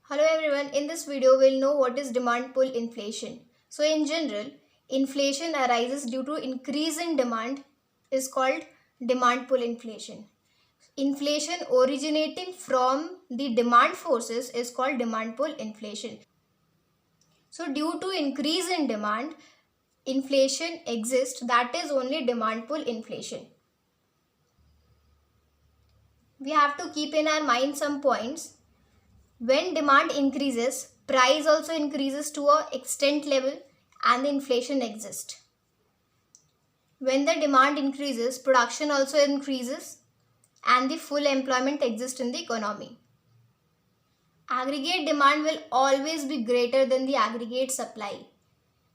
Hello everyone, in this video we'll know what is demand pull inflation. So in general, inflation arises due to increase in demand is called demand pull inflation. Inflation originating from the demand forces is called demand pull inflation. So due to increase in demand, inflation exists, that is only demand pull inflation. We have to keep in our mind some points. When demand increases, price also increases to a extent level and the inflation exists. When the demand increases, production also increases and the full employment exists in the economy. Aggregate demand will always be greater than the aggregate supply.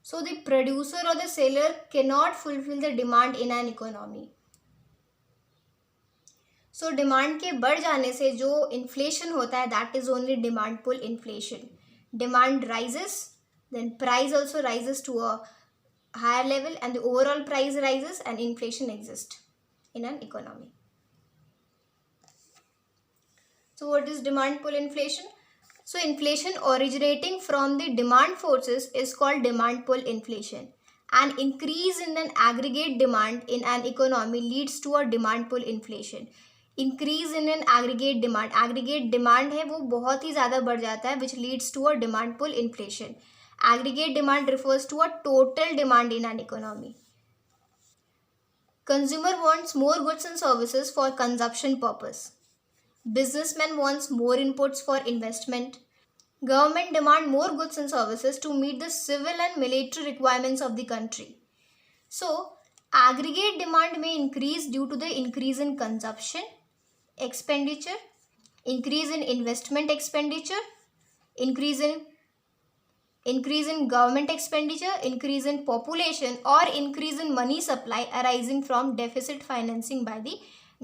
So the producer or the seller cannot fulfill the demand in an economy. So demand के बढ़ जाने से जो inflation होता है that is only demand pull inflation. Demand rises, then price also rises to a higher level and the overall price rises and inflation exists in an economy. So what is demand pull inflation? So inflation originating from the demand forces is called demand pull inflation. An increase in an aggregate demand in an economy leads to a demand pull inflation. Increase in an aggregate demand है वो बहुत ही ज़्यादा बढ़ जाता है which leads to a demand pull inflation. Aggregate demand refers to a total demand in an economy. Consumer wants more goods and services for consumption purpose. Businessman wants more inputs for investment. Government demand more goods and services to meet the civil and military requirements of the country. So, aggregate demand may increase due to the increase in consumption, expenditure, increase in investment expenditure, increase in government expenditure, increase in population, or increase in money supply arising from deficit financing by the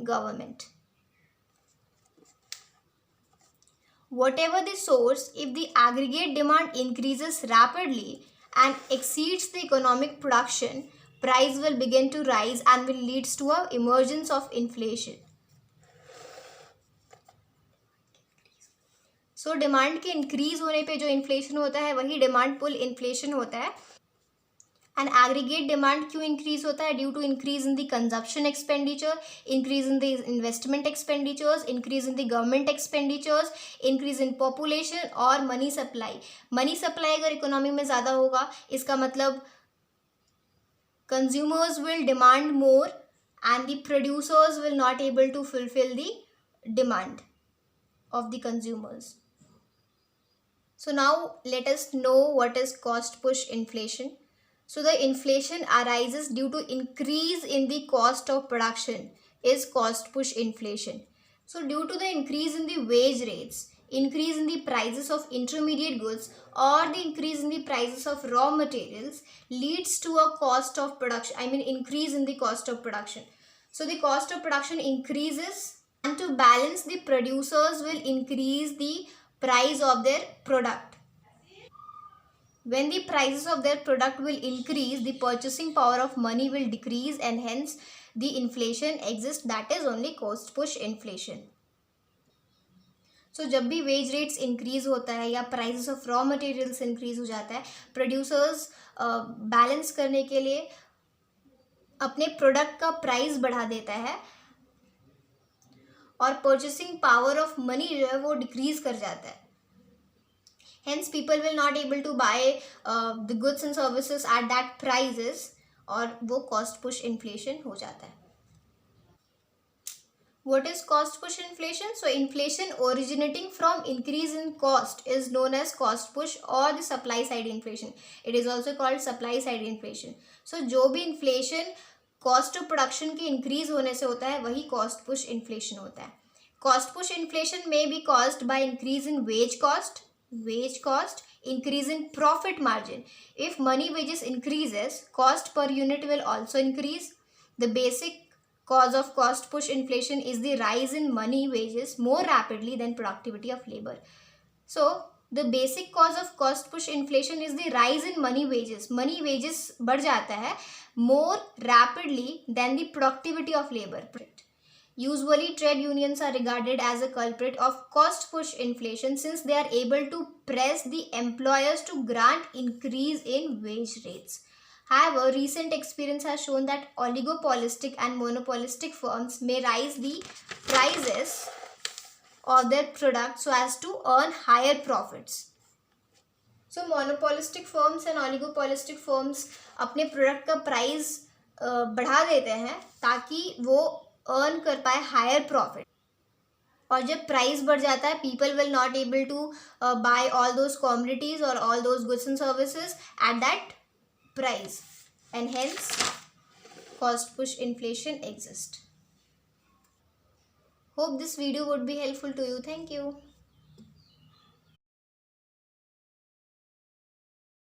government. Whatever the source, if the aggregate demand increases rapidly and exceeds the economic production, price will begin to rise and will leads to a emergence of inflation. So demand के increase होने पे जो inflation होता है वही demand pull inflation होता है. And aggregate demand क्यों इंक्रीज होता है? Due to increase in the consumption expenditure, increase in the investment expenditures, increase in the government expenditures, increase in population और मनी सप्लाई. मनी सप्लाई अगर economy में ज़्यादा होगा इसका मतलब consumers will demand more and the producers will not able to fulfil the demand of the consumers. So now let us know what is cost push inflation. So the inflation arises due to increase in the cost of production is cost push inflation. So due to the increase in the wage rates, increase in the prices of intermediate goods or the increase in the prices of raw materials leads to a cost of production, increase in the cost of production. So the cost of production increases and to balance the producers will increase the price of their product. When the prices of their product will increase, the purchasing power of money will decrease and hence the inflation exists, that is only cost push inflation. So जब भी veg rates increase होता है या prices of raw materials increase हो जाता है, producers balance करने के लिए अपने प्रोडक्ट का प्राइस बढ़ा देता है और परचेसिंग पावर ऑफ मनी जो है वो डिक्रीज कर जाता है. Hence people will not able to buy the goods and services at that prices और वो कॉस्ट पुश इन्फ्लेशन हो जाता है. What is cost push inflation? So inflation originating from increase in cost is known as cost push or the supply side inflation. It is also called supply side inflation. So जो भी inflation cost of production के increase होने से होता है वही cost push inflation होता है. कॉस्ट पुश इन्फ्लेशन में be caused by increase in wage cost, increase in profit margin. If money wages increases, cost per unit will also increase. The basic cause of cost push inflation is the rise in money wages more rapidly than productivity of labor. So the basic cause of cost push inflation is the rise in money wages. Money wages बढ़ जाता है more rapidly than the productivity of labor. Usually, trade unions are regarded as a culprit of cost push inflation since they are able to press the employers to grant increase in wage rates. However, recent experience has shown that oligopolistic and monopolistic firms may raise the prices of their products so as to earn higher profits. So monopolistic firms and oligopolistic firms अपने product का price बढ़ा देते हैं ताकि वो earn कर पाए higher profit, और जब प्राइस बढ़ जाता है people will not able to buy all those commodities और all those goods and services at that price, and hence cost push inflation exist. Hope this video would be helpful to you. Thank you.